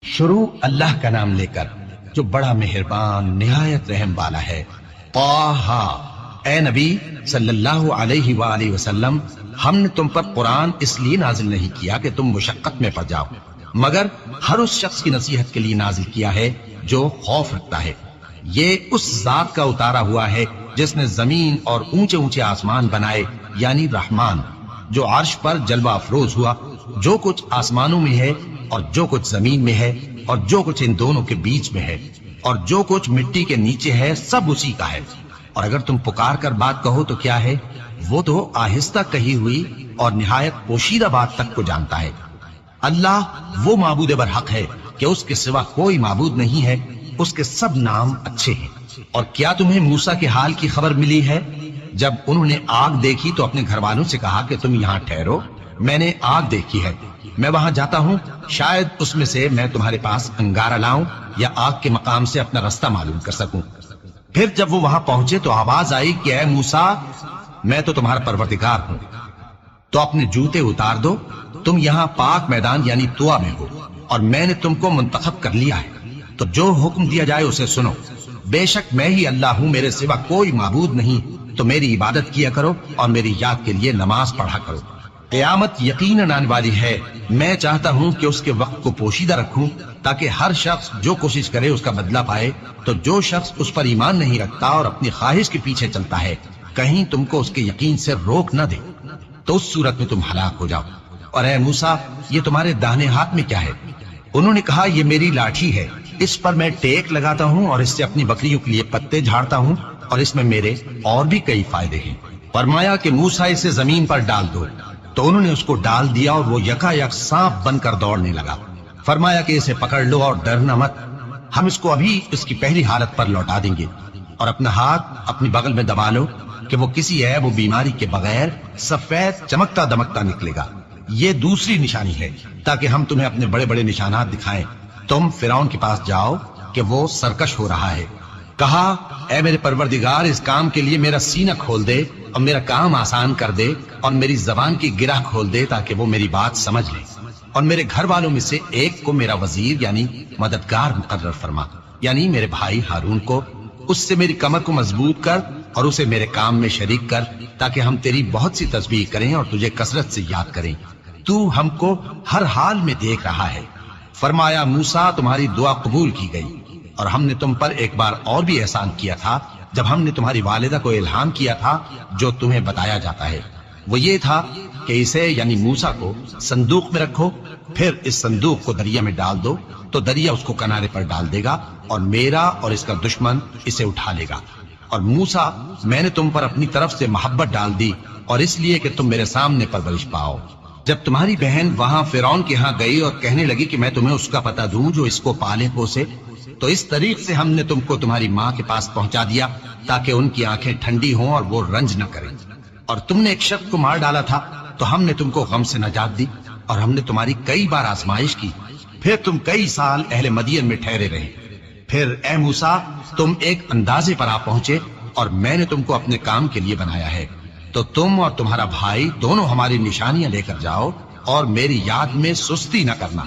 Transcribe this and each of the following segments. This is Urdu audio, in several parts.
شروع اللہ کا نام لے کر جو بڑا مہربان نہایت رحم والا ہے۔ طٰہٰ، اے نبی صلی اللہ علیہ وآلہ وسلم، ہم نے تم پر قرآن اس لیے نازل نہیں کیا کہ تم مشقت میں پڑ جاؤ، مگر ہر اس شخص کی نصیحت کے لیے نازل کیا ہے جو خوف رکھتا ہے۔ یہ اس ذات کا اتارا ہوا ہے جس نے زمین اور اونچے اونچے آسمان بنائے، یعنی رحمان، جو عرش پر جلوہ افروز ہوا۔ جو کچھ آسمانوں میں ہے اور جو کچھ زمین میں ہے اور جو کچھ ان دونوں کے بیچ میں ہے اور جو کچھ مٹی کے نیچے ہے، سب اسی کا ہے۔ اور اگر تم پکار کر بات کہو تو کیا ہے؟ وہ تو آہستہ کہی ہوئی اور نہایت پوشیدہ بات تک کو جانتا ہے۔ اللہ وہ معبود برحق ہے کہ اس کے سوا کوئی معبود نہیں ہے، اس کے سب نام اچھے ہیں۔ اور کیا تمہیں موسیٰ کے حال کی خبر ملی ہے؟ جب انہوں نے آگ دیکھی تو اپنے گھر والوں سے کہا کہ تم یہاں ٹھہرو، میں نے آگ دیکھی ہے، میں وہاں جاتا ہوں، شاید اس میں سے میں تمہارے پاس انگارہ لاؤں یا آگ کے مقام سے اپنا رستہ معلوم کر سکوں۔ پھر جب وہ وہاں پہنچے تو آواز آئی کہ اے موسیٰ، میں تو تمہارا پروردگار ہوں، تو اپنے جوتے اتار دو، تم یہاں پاک میدان یعنی طویٰ میں ہو، اور میں نے تم کو منتخب کر لیا ہے، تو جو حکم دیا جائے اسے سنو۔ بے شک میں ہی اللہ ہوں، میرے سوا کوئی معبود نہیں، تو میری عبادت کیا کرو اور میری یاد کے لیے نماز پڑھا کرو۔ قیامت یقیناً آنے والی ہے، میں چاہتا ہوں کہ اس کے وقت کو پوشیدہ رکھوں تاکہ ہر شخص جو کوشش کرے اس کا بدلہ پائے۔ تو جو شخص اس پر ایمان نہیں رکھتا اور اپنی خواہش کے پیچھے چلتا ہے، کہیں تم کو اس کے یقین سے روک نہ دے، تو اس صورت میں تم ہلاک ہو جاؤ۔ اور اے موسیٰ، یہ تمہارے داہنے ہاتھ میں کیا ہے؟ انہوں نے کہا، یہ میری لاٹھی ہے، اس پر میں ٹیک لگاتا ہوں اور اس سے اپنی بکریوں کے لیے پتے جھاڑتا ہوں، اور اس میں میرے اور بھی کئی فائدے ہیں۔ فرمایا کہ موسیٰ اسے زمین پر ڈال دو، تو انہوں نے اس کو ڈال دیا اور وہ یکا یک سانپ بن کر دوڑنے لگا۔ فرمایا کہ اسے پکڑ لو اور ڈرنا مت، ہم اس کو ابھی اس کی پہلی حالت پر لوٹا دیں گے، اور اپنا ہاتھ اپنی بغل میں دبا لو کہ وہ کسی عیب و بیماری کے بغیر سفید چمکتا دمکتا نکلے گا۔ یہ دوسری نشانی ہے تاکہ ہم تمہیں اپنے بڑے بڑے نشانات دکھائیں۔ تم فرعون کے پاس جاؤ کہ وہ سرکش ہو رہا ہے۔ کہا، اے میرے پروردگار، اس کام کے لیے میرا سینہ کھول دے اور میرا کام آسان کر دے اور میری زبان کی گرہ کھول دے تاکہ وہ میری بات سمجھ لے، اور میرے گھر والوں میں سے ایک کو میرا وزیر یعنی مددگار مقرر فرما، یعنی میرے بھائی ہارون کو۔ اس سے میری کمر کو مضبوط کر اور اسے میرے کام میں شریک کر تاکہ ہم تیری بہت سی تسبیح کریں اور تجھے کثرت سے یاد کریں، تو ہم کو ہر حال میں دیکھ رہا ہے۔ فرمایا، موسیٰ، تمہاری دعا قبول کی گئی، اور ہم نے تم پر ایک بار اور بھی احسان کیا تھا جب ہم نے تمہاری والدہ کو الہام کیا تھا جو تمہیں بتایا جاتا ہے۔ وہ یہ تھا کہ اسے یعنی موسیٰ کو صندوق میں رکھو، پھر اس صندوق کو دریا میں ڈال دو تو دریا اس کو کنارے پر ڈال دے گا، اور میرا اور اس کا دشمن اسے اٹھا لے گا۔ اور موسیٰ، میں نے تم پر اپنی طرف سے محبت ڈال دی، اور اس لیے کہ تم میرے سامنے پرورش پاؤ۔ جب تمہاری بہن وہاں فرعون کے ہاں گئی اور کہنے لگی کہ میں تمہیں اس کا پتہ دوں جو اس کو پالے پوسے، تو اس طریق سے ہم نے تم کو تمہاری ماں کے پاس پہنچا دیا تاکہ ان کی آنکھیں ٹھنڈی ہوں اور وہ رنج نہ کریں۔ اور تم نے ایک شخص کو مار ڈالا تھا تو ہم نے تم کو غم سے نجات دی، اور ہم نے تمہاری کئی بار آزمائش کی، پھر تم کئی سال اہل مدین میں ٹھہرے رہے۔ پھر اے موسیٰ، تم ایک اندازے پر آ پہنچے اور میں نے تم کو اپنے کام کے لیے بنایا ہے، تو تم اور تمہارا بھائی دونوں ہماری نشانیاں لے کر جاؤ اور میری یاد میں سستی نہ کرنا۔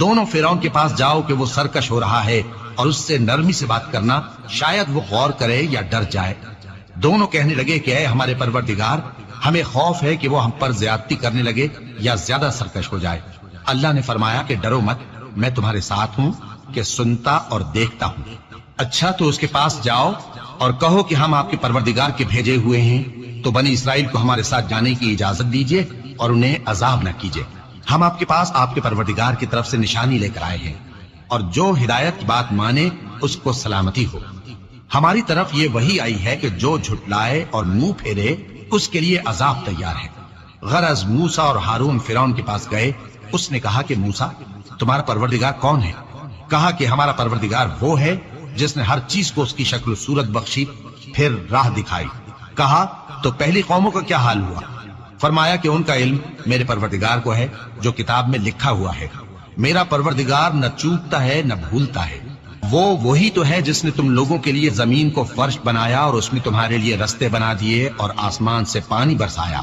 دونوں فرعون کے پاس جاؤ کہ وہ سرکش ہو رہا ہے، اور اس سے نرمی سے بات کرنا، شاید وہ غور کرے یا ڈر جائے۔ دونوں کہنے لگے کہ اے ہمارے پروردگار، ہمیں خوف ہے کہ وہ ہم پر زیادتی کرنے لگے یا زیادہ سرکش ہو جائے۔ اللہ نے فرمایا کہ ڈرو مت، میں تمہارے ساتھ ہوں کہ سنتا اور دیکھتا ہوں۔ اچھا، تو اس کے پاس جاؤ اور کہو کہ ہم آپ کے پروردگار کے بھیجے ہوئے ہیں، تو بنی اسرائیل کو ہمارے ساتھ جانے کی اجازت دیجیے اور انہیں عذاب نہ کیجیے۔ ہم آپ کے پاس آپ کے پروردگار کی طرف سے نشانی لے کر آئے ہیں، اور جو ہدایت کی بات مانے اس کو سلامتی ہو۔ ہماری طرف یہ وحی آئی ہے کہ جو جھٹلائے اور منہ پھیرے اس کے لیے عذاب تیار ہے۔ غرض موسیٰ اور ہارون فرعون کے پاس گئے۔ اس نے کہا کہ موسیٰ، تمہارا پروردگار کون ہے؟ کہا کہ ہمارا پروردگار وہ ہے جس نے ہر چیز کو اس کی شکل و صورت بخشی، پھر راہ دکھائی۔ کہا، تو پہلی قوموں کا کیا حال ہوا؟ فرمایا کہ ان کا علم میرے پروردگار کو ہے جو کتاب میں لکھا ہوا ہے۔ میرا پروردگار نہ چوکتا ہے نہ بھولتا ہے۔ وہ وہی تو ہے جس نے تم لوگوں کے لیے زمین کو فرش بنایا اور اس میں تمہارے لیے رستے بنا دیے اور آسمان سے پانی برسایا،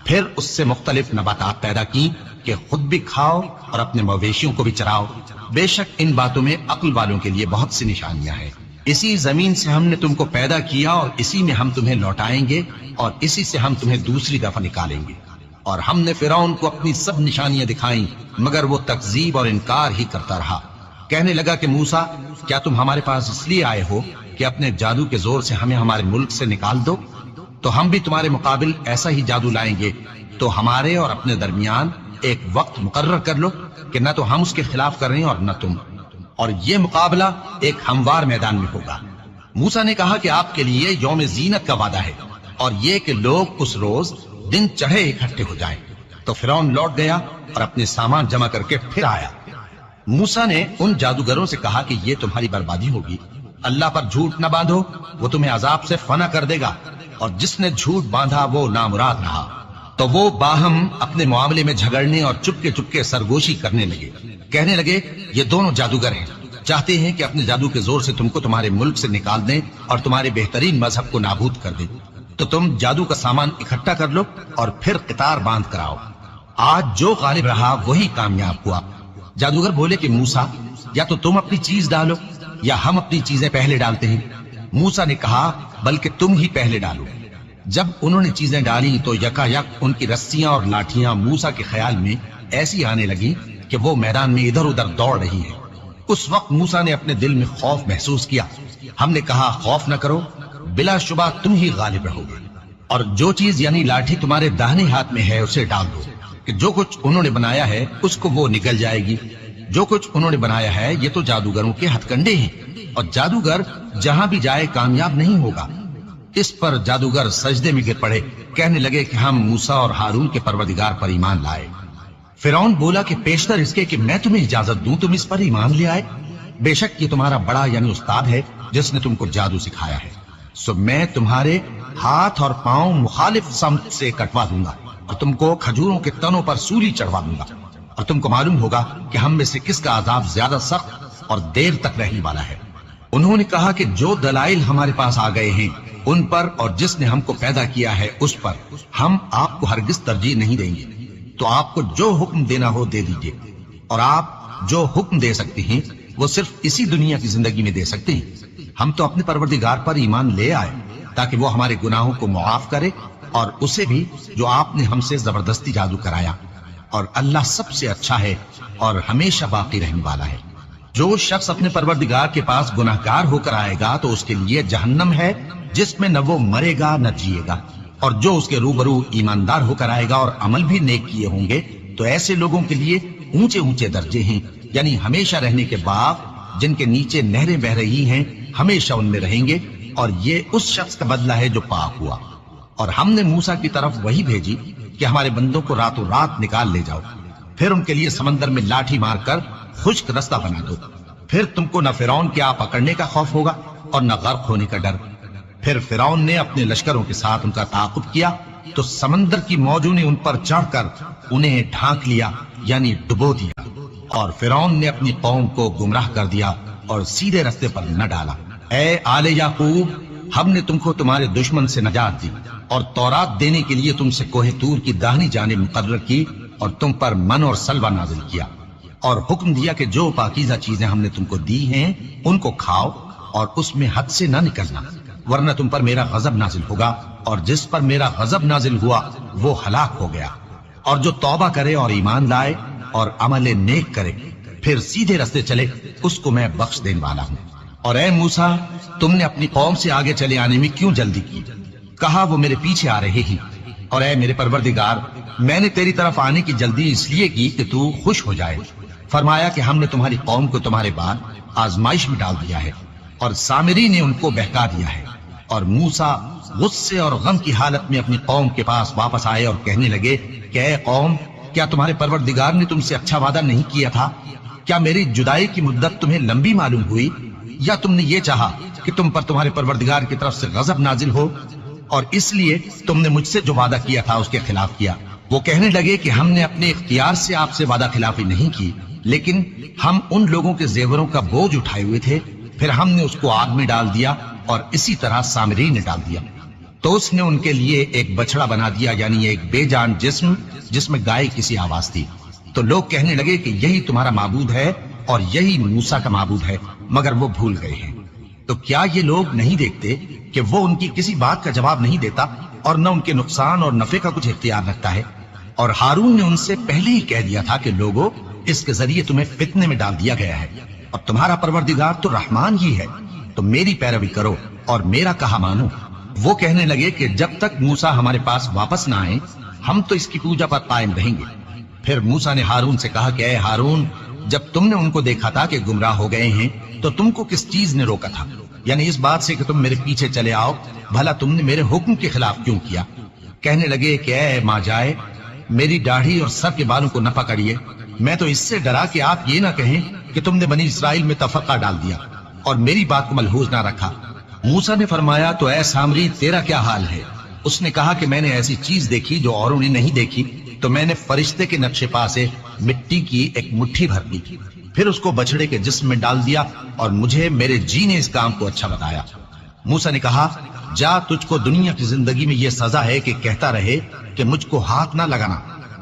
پھر اس سے مختلف نباتات پیدا کی کہ کہ خود بھی کھاؤ اور اپنے مویشیوں کو بھی چراؤ، بے شک ان باتوں میں عقل والوں کے لیے بہت سی نشانیاں ہیں۔ اسی زمین سے ہم نے تم کو پیدا کیا اور اسی میں ہم تمہیں لوٹائیں گے اور اسی سے ہم تمہیں دوسری دفعہ نکالیں گے۔ اور ہم نے فرعون کو اپنی سب نشانیاں دکھائیں مگر وہ تکذیب اور انکار ہی کرتا رہا۔ کہنے لگا کہ موسیٰ، کیا تم ہمارے پاس اس لیے آئے ہو کہ اپنے جادو کے زور سے ہمیں ہمارے ملک سے نکال دو؟ تو ہم بھی تمہارے مقابل ایسا ہی جادو لائیں گے، تو ہمارے اور اپنے درمیان ایک وقت مقرر کر لو کہ نہ تو ہم اس کے خلاف کر رہے ہیں اور نہ تم، اور یہ مقابلہ ایک ہموار میدان میں ہوگا۔ موسیٰ نے کہا کہ آپ کے لیے یوم زینت کا وعدہ ہے اور یہ کہ لوگ اس روز دن چڑھے اکٹھے ہو جائیں۔ تو فرعون لوٹ گیا اور اپنے سامان جمع کر کے پھر آیا۔ موسیٰ نے ان جادوگروں سے کہا کہ یہ تمہاری بربادی ہوگی، اللہ پر جھوٹ نہ باندھو، وہ تمہیں عذاب سے فنا کر دے گا، اور جس نے جھوٹ باندھا وہ نامراد رہا۔ تو وہ باہم اپنے معاملے میں جھگڑنے اور چپکے چپکے سرگوشی کرنے لگے، کہنے لگے یہ دونوں جادوگر ہیں، چاہتے ہیں کہ اپنے جادو کے زور سے تم کو تمہارے ملک سے نکال دیں اور تمہارے بہترین مذہب کو نابود کر دیں۔ تو تم جادو کا سامان اکٹھا کر لو اور پھر قطار باندھ کر آؤ، آج جو غالب رہا وہی کامیاب ہوا۔ جادوگر بولے کہ موسیٰ، یا تو تم اپنی چیز ڈالو یا ہم اپنی چیزیں پہلے ڈالتے ہیں۔ موسیٰ نے کہا بلکہ تم ہی پہلے ڈالو۔ جب انہوں نے چیزیں ڈالی تو یکا یک ان کی رسیاں اور لاٹھیاں موسیٰ کے خیال میں ایسی آنے لگی کہ وہ میدان میں ادھر ادھر دوڑ رہی ہے۔ اس وقت موسیٰ نے اپنے دل میں خوف محسوس کیا۔ ہم نے کہا خوف نہ کرو، بلا شبہ تم ہی غالب رہو گے، اور جو چیز یعنی لاٹھی تمہارے داہنے ہاتھ میں ہے اسے ڈال دو کہ جو کچھ انہوں نے بنایا ہے اس کو وہ نگل جائے گی۔ جو کچھ انہوں نے بنایا ہے یہ تو جادوگروں کے ہتھ کنڈے ہیں، اور جادوگر جہاں بھی جائے کامیاب نہیں ہوگا۔ اس پر جادوگر سجدے میں گر پڑے، کہنے لگے کہ ہم موسیٰ اور ہارون کے پروردگار پر ایمان لائے۔ فرعون بولا کہ پیشتر اس کے کہ میں تمہیں اجازت دوں تم اس پر ایمان لے آئے، بے شک یہ تمہارا بڑا یعنی استاد ہے جس نے تم کو جادو سکھایا ہے، سو میں تمہارے ہاتھ اور پاؤں مخالف سمت سے کٹوا دوں گا اور تم کو کھجوروں کے تنوں پر سولی چڑھوا دوں گا، اور تم کو معلوم ہوگا کہ ہم میں سے کس کا عذاب زیادہ سخت اور دیر تک رہنے والا ہے۔ انہوں نے کہا کہ جو دلائل ہمارے پاس آ گئے ہیں ان پر اور جس نے ہم کو پیدا کیا ہے اس پر ہم آپ کو ہرگز ترجیح نہیں دیں گے، تو آپ کو جو حکم دینا ہو دے دیجئے، اور آپ جو حکم دے سکتے ہیں وہ صرف اسی دنیا کی زندگی میں دے سکتے ہیں۔ ہم تو اپنے پروردگار پر ایمان لے آئے تاکہ وہ ہمارے گناہوں کو معاف کرے، اور اسے بھی جو آپ نے ہم سے زبردستی جادو کرایا، اور اللہ سب سے اچھا ہے اور ہمیشہ باقی رہنے والا ہے۔ جو شخص اپنے پروردگار کے پاس گناہگار ہو کر آئے گا تو اس کے لیے جہنم ہے جس میں نہ وہ مرے گا نہ جیے گا، اور جو اس کے روبرو ایماندار ہو کر آئے گا اور عمل بھی نیک کیے ہوں گے تو ایسے لوگوں کے لیے اونچے اونچے درجے ہیں، یعنی ہمیشہ رہنے کے باغ جن کے نیچے نہریں بہ رہی ہیں، ہمیشہ ان میں رہیں گے، اور یہ اس شخص کا بدلہ ہے جو پاک ہوا۔ اور ہم نے موسیٰ کی طرف وہی بھیجی کہ ہمارے بندوں کو راتوں رات نکال لے جاؤ، پھر ان کے لیے سمندر میں لاٹھی مار کر خشک رستہ بنا دو، پھر تم کو نہ فرعون کے آ پکڑنے کا خوف ہوگا اور نہ غرق ہونے کا ڈر۔ پھر فرعون نے اپنے لشکروں کے ساتھ ان کا تعاقب کیا تو سمندر کی موجوں نے ان پر چڑھ کر انہیں ڈھانک لیا یعنی ڈبو دیا، اور فرعون نے اپنی قوم کو گمراہ کر دیا اور سیدھے رستے پر نہ ڈالا۔ اے آل یعقوب، ہم نے تم کو تمہارے دشمن سے نجات دی اور تورات دینے کے لیے تم سے کوہ طور کی داہنی جانب مقرر کی، اور تم پر من اور سلوہ نازل کیا، اور حکم دیا کہ جو پاکیزہ چیزیں ہم نے تم کو دی ہیں ان کو کھاؤ اور اس میں حد سے نہ نکلنا، ورنہ تم پر میرا غضب نازل ہوگا، اور جس پر میرا غضب نازل ہوا وہ ہلاک ہو گیا۔ اور جو توبہ کرے اور ایمان لائے اور عمل نیک کرے پھر سیدھے رستے چلے اس کو میں بخش دینے والا ہوں۔ اور اے موسیٰ، تم نے اپنی قوم سے آگے چلے آنے میں کیوں جلدی کی؟ کہا وہ میرے پیچھے آ رہے ہیں۔ اور اے میرے پروردگار، میں نے تیری طرف آنے کی جلدی اس لیے کی کہ تو خوش ہو جائے۔ فرمایا کہ ہم نے تمہاری قوم کو تمہارے بعد آزمائش میں ڈال دیا ہے، اور سامری نے ان کو بہکا دیا ہے۔ اور موسیٰ غصے اور غم کی حالت میں اپنی قوم کے پاس واپس آئے اور کہنے لگے کہ اے قوم، کیا تمہارے پروردگار نے تم سے اچھا وعدہ نہیں کیا تھا؟ کیا میری جدائی کی مدت تمہیں لمبی معلوم ہوئی، یا تم نے یہ چاہا کہ تم پر تمہارے پروردگار کی طرف سے غضب نازل ہو، اور اس لیے تم نے مجھ سے جو وعدہ کیا تھا اس کے خلاف کیا؟ وہ کہنے لگے کہ ہم نے اپنے اختیار سے آپ سے وعدہ خلافی نہیں کی، لیکن ہم ان لوگوں کے زیوروں کا بوجھ اٹھائے ہوئے تھے، پھر ہم نے اس کو آگ میں ڈال دیا، اور اسی طرح سامری نے ڈال دیا۔ تو اس نے ان کے لیے ایک بچڑا بنا دیا، یعنی ایک بے جان جسم جس میں گائے کسی آواز تھی، تو لوگ کہنے لگے کہ یہی تمہارا معبود ہے اور یہی موسیٰ کا معبود ہے، مگر وہ بھول گئے ہیں۔ تو کیا یہ لوگ نہیں دیکھتے کہ وہ ان کی کسی بات کا جواب نہیں دیتا اور نہ ان کے نقصان اور نفع کا کچھ اختیار رکھتا ہے؟ اور ہارون نے ان سے پہلے ہی کہہ دیا تھا کہ لوگوں، اس کے ذریعے تمہیں فتنے میں ڈال دیا گیا ہے، اور تمہارا پروردگار تو رحمان ہی ہے، تو میری پیروی کرو اور میرا کہا مانو۔ وہ کہنے لگے کہ جب تک موسیٰ ہمارے پاس واپس نہ آئے ہم تو اس کی پوجا پر قائم رہیں گے۔ پھر موسیٰ نے ہارون سے کہا کہ اے ہارون، جب تم نے ان کو دیکھا تھا کہ گمراہ ہو گئے ہیں تو تم کو کس چیز نے روکا تھا؟ یعنی اس بات سے کہ تم میرے پیچھے چلے آؤ، بھلا تم نے میرے حکم کے خلاف کیوں کیا؟ کہنے لگے کہ اے ماں جائے، میری داڑھی اور سر کے بالوں کو نہ پکڑیے، میں تو اس سے ڈرا کہ آپ یہ نہ کہیں کہ تم نے بنی اسرائیل میں تفرقہ ڈال دیا اور میری بات کو ملحوظ نہ رکھا۔ موسیٰ نے فرمایا تو اے سامری، تیرا کیا حال ہے؟ اس نے کہا کہ میں نے ایسی چیز دیکھی جو اوروں نے نہیں دیکھی، تو میں نے فرشتے کے نقش پا سے مٹی کی ایک مٹھی بھر لی، پھر اس کو بچڑے کے جسم میں ڈال دیا، اور مجھے میرے جی نے اس کام کو اچھا بتایا۔ موسیٰ نے کہا جا، تجھ کو دنیا کی زندگی میں یہ سزا ہے کہ کہتا رہے کہ مجھ کو ہاتھ نہ لگانا،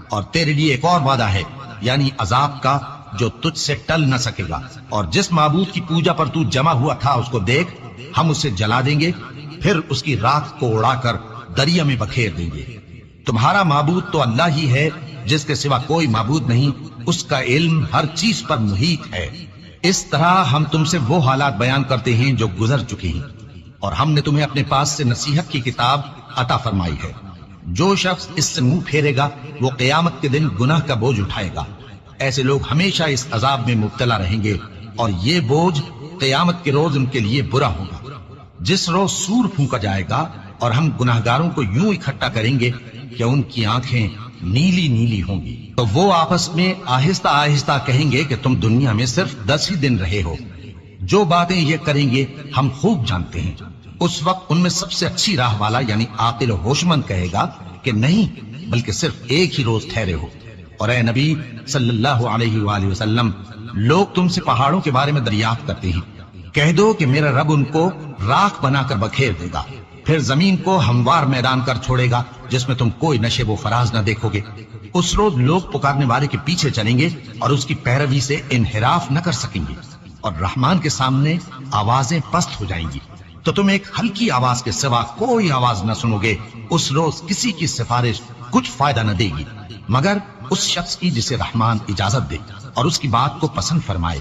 اور تیرے لیے ایک اور وعدہ ہے، یعنی عذاب کا جو تجھ سے ٹل نہ سکے گا، اور جس معبود کی پوجا پر تو جمع ہوا تھا اس کو دیکھ، ہم اسے جلا دیں گے، پھر اس کی راکھ کو اڑا کر دریا میں بکھیر دیں گے۔ تمہارا معبود تو اللہ ہی ہے، جس کے سوا کوئی معبود نہیں، اس کا علم ہر چیز پر محیط ہے۔ اس طرح ہم تم سے وہ حالات بیان کرتے ہیں جو گزر چکے ہیں، اور ہم نے تمہیں اپنے پاس سے نصیحت کی کتاب عطا فرمائی ہے۔ جو شخص اس سے منہ پھیرے گا وہ قیامت کے دن گناہ کا بوجھ اٹھائے گا۔ ایسے لوگ ہمیشہ اس عذاب میں مبتلا رہیں گے، اور یہ بوجھ قیامت کے روز ان کے لیے برا ہوگا۔ جس روز سور پھونکا جائے گا اور ہم گناہگاروں کو یوں اکٹھا کریں گے کہ ان کی آنکھیں نیلی نیلی ہوں گی، تو وہ آپس میں آہستہ آہستہ کہیں گے کہ تم دنیا میں صرف 10 ہی دن رہے ہو۔ جو باتیں یہ کریں گے ہم خوب جانتے ہیں۔ اس وقت ان میں سب سے اچھی راہ والا یعنی عاقل و ہوشمند کہے گا کہ نہیں، بلکہ صرف ایک ہی روز ٹھہرے ہو۔ اور اے نبی صلی اللہ علیہ وآلہ وسلم، لوگ تم سے پہاڑوں کے بارے میں دریافت کرتے ہیں، کہہ دو کہ میرا رب ان کو راکھ بنا کر بکھیر دے گا، پھر زمین کو ہموار میدان کر چھوڑے گا جس میں تم کوئی نشیب و فراز نہ دیکھو گے۔ اس روز لوگ پکارنے والے کے پیچھے چلیں گے اور اس کی پیروی سے انحراف نہ کر سکیں گے، اور رحمان کے سامنے آوازیں پست ہو جائیں گی، تو تم ایک ہلکی آواز کے سوا کوئی آواز نہ سنو گے۔ اس روز کسی کی سفارش کچھ فائدہ نہ دے گی مگر اس شخص کی جسے رحمان اجازت دے اور اس کی بات کو پسند فرمائے۔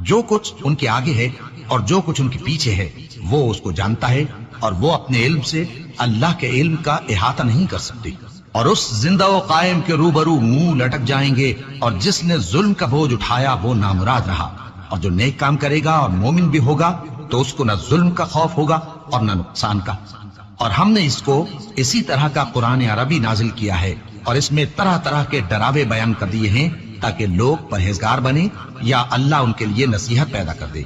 جو کچھ ان کے آگے ہے اور جو کچھ ان کے پیچھے ہے وہ اس کو جانتا ہے، اور وہ اپنے علم سے اللہ کے علم کا احاطہ نہیں کر سکتے۔ اور اس زندہ و قائم کے روبرو منہ لٹک جائیں گے، اور جس نے ظلم کا بوجھ اٹھایا وہ نامراد رہا، اور جو نیک کام کرے گا اور مومن بھی ہوگا تو اس کو نہ ظلم کا خوف ہوگا اور نہ نقصان کا۔ اور ہم نے اس کو اسی طرح کا قرآن عربی نازل کیا ہے، اور اس میں طرح طرح کے ڈراوے بیان کر دیے ہیں تاکہ لوگ پرہیزگار بنے یا اللہ ان کے لیے نصیحت پیدا کر دے۔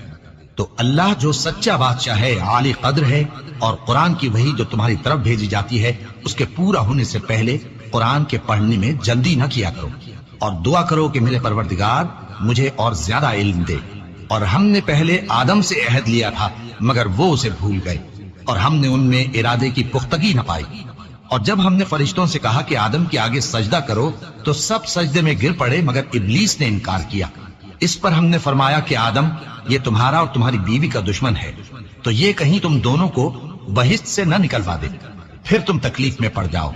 تو اللہ جو سچا بادشاہ ہے، عالی قدر ہے، اور قرآن کی وحی جو تمہاری طرف بھیجی جاتی ہے اس کے پورا ہونے سے پہلے قرآن کے پڑھنے میں جلدی نہ کیا کرو، اور دعا کرو کہ میرے پروردگار مجھے اور زیادہ علم دے۔ اور ہم نے پہلے آدم سے عہد لیا تھا مگر وہ اسے بھول گئے، اور ہم نے ان میں ارادے کی پختگی نہ پائی۔ اور جب ہم نے فرشتوں سے کہا کہ آدم کے آگے سجدہ کرو تو سب سجدے میں گر پڑے مگر ابلیس نے انکار کیا۔ اس پر ہم نے فرمایا کہ آدم، یہ تمہارا اور تمہاری بیوی کا دشمن ہے، تو یہ کہیں تم دونوں کو بہشت سے نہ نکلوا دے، پھر تم تکلیف میں پڑ جاؤ۔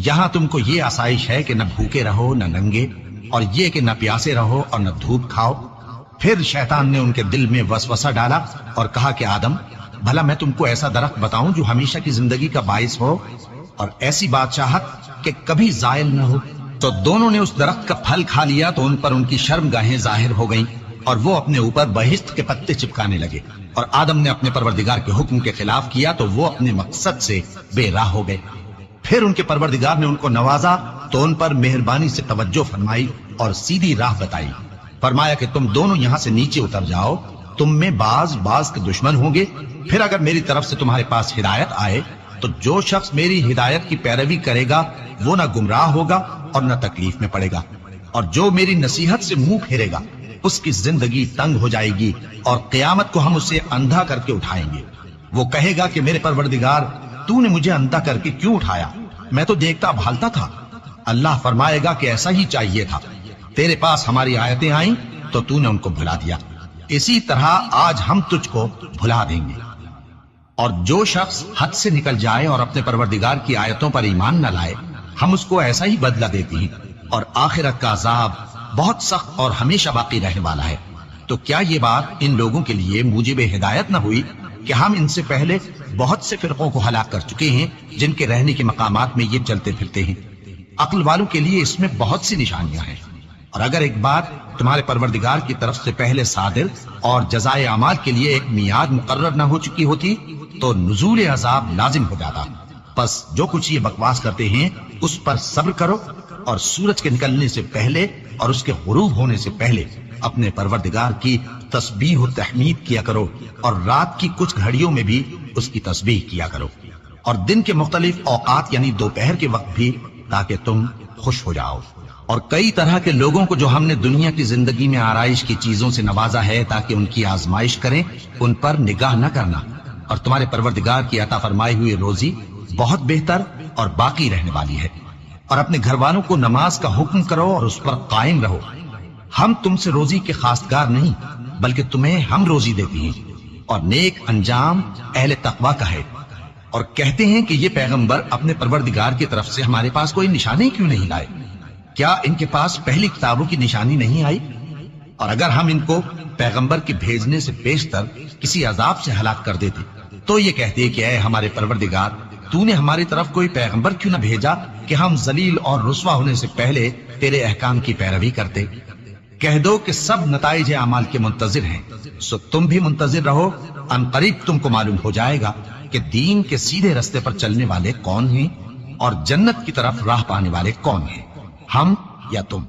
یہاں تم کو یہ آسائش ہے کہ نہ بھوکے رہو نہ ننگے، اور یہ کہ نہ پیاسے رہو اور نہ دھوپ کھاؤ۔ پھر شیطان نے ان کے دل میں وسوسہ ڈالا اور کہا کہ آدم، بھلا میں تم کو ایسا درخت بتاؤں جو ہمیشہ کی زندگی کا باعث ہو اور ایسی بادشاہت کہ کبھی زائل نہ ہو؟ تو دونوں نے اس درخت کا پھل کھا لیا تو ان پر ان کی شرم گاہیں ظاہر ہو گئیں، اور وہ اپنے اوپر بہشت کے پتے چپکانے لگے۔ اور آدم نے اپنے پروردگار کے حکم کے خلاف کیا تو وہ اپنے مقصد سے بے راہ ہو گئے۔ پھر ان کے پروردگار نے ان کو نوازا تو ان پر مہربانی سے توجہ فرمائی اور سیدھی راہ بتائی۔ فرمایا کہ تم دونوں یہاں سے نیچے اتر جاؤ، تم میں بعض کے دشمن ہوں گے، پھر اگر میری طرف سے تمہارے پاس ہدایت آئے تو جو شخص میری ہدایت کی پیروی کرے گا وہ نہ گمراہ ہوگا اور نہ تکلیف میں پڑے گا، اور جو میری نصیحت سے منہ پھیرے گا اس کی زندگی تنگ ہو جائے گی، اور قیامت کو ہم اسے اندھا کر کے اٹھائیں گے۔ وہ کہے گا کہ میرے پروردگار، تو نے مجھے اندھا کر کے کیوں اٹھایا؟ میں تو دیکھتا بھالتا تھا۔ اللہ فرمائے گا کہ ایسا ہی چاہیے تھا، تیرے پاس ہماری آیتیں آئیں تو تو نے ان کو بھلا دیا، اسی طرح آج ہم تجھ کو بھلا دیں گے۔ اور جو شخص حد سے نکل جائے اور اپنے پروردگار کی آیتوں پر ایمان نہ لائے، ہم اس کو ایسا ہی بدلہ دیتے ہیں، اور آخرت کا عذاب بہت سخت اور ہمیشہ باقی رہنے والا ہے۔ تو کیا یہ بات ان لوگوں کے لیے موجب ہدایت نہ ہوئی کہ ہم ان سے پہلے بہت سے فرقوں کو ہلاک کر چکے ہیں جن کے رہنے کے مقامات میں یہ چلتے پھرتے ہیں؟ عقل والوں کے لیے اس میں بہت سی نشانیاں ہیں۔ اور اگر ایک بات تمہارے پروردگار کی طرف سے پہلے صادر اور جزائے اعمال کے لیے ایک میعاد مقرر نہ ہو چکی ہوتی تو نزول عذاب لازم ہو جاتا۔ بس جو کچھ یہ بکواس کرتے ہیں اس پر صبر کرو، اور سورج کے نکلنے سے پہلے اور اس کے غروب ہونے سے پہلے اپنے پروردگار کی تسبیح و تحمید کیا کرو، اور رات کی کچھ گھڑیوں میں بھی اس کی تسبیح کیا کرو، اور دن کے مختلف اوقات یعنی دوپہر کے وقت بھی، تاکہ تم خوش ہو جاؤ۔ اور کئی طرح کے لوگوں کو جو ہم نے دنیا کی زندگی میں آرائش کی چیزوں سے نوازا ہے تاکہ ان کی آزمائش کریں، ان پر نگاہ نہ کرنا، اور تمہارے پروردگار کی عطا فرمائی ہوئی روزی بہت بہتر اور باقی رہنے والی ہے۔ اور اپنے گھر والوں کو نماز کا حکم کرو اور اس پر قائم رہو۔ ہم تم سے روزی کے خواستگار نہیں، بلکہ تمہیں ہم روزی دیتے ہیں، اور نیک انجام اہل تقوی کا ہے۔ اور کہتے ہیں کہ یہ پیغمبر اپنے پروردگار کی طرف سے ہمارے پاس کوئی نشانی کیوں نہیں لائے؟ کیا ان کے پاس پہلی کتابوں کی نشانی نہیں آئی؟ اور اگر ہم ان کو پیغمبر کے بھیجنے سے بیشتر کسی عذاب سے ہلاک کر دیتے تو یہ کہتے کہ اے ہمارے پروردگار، تو نے ہماری طرف کوئی پیغمبر کیوں نہ بھیجا کہ ہم ذلیل اور رسوا ہونے سے پہلے تیرے احکام کی پیروی کرتے۔ کہہ دو کہ سب نتائج اعمال کے منتظر ہیں، سو تم بھی منتظر رہو، ان قریب تم کو معلوم ہو جائے گا کہ دین کے سیدھے رستے پر چلنے والے کون ہیں اور جنت کی طرف راہ پانے والے کون ہیں، ہم یا تم۔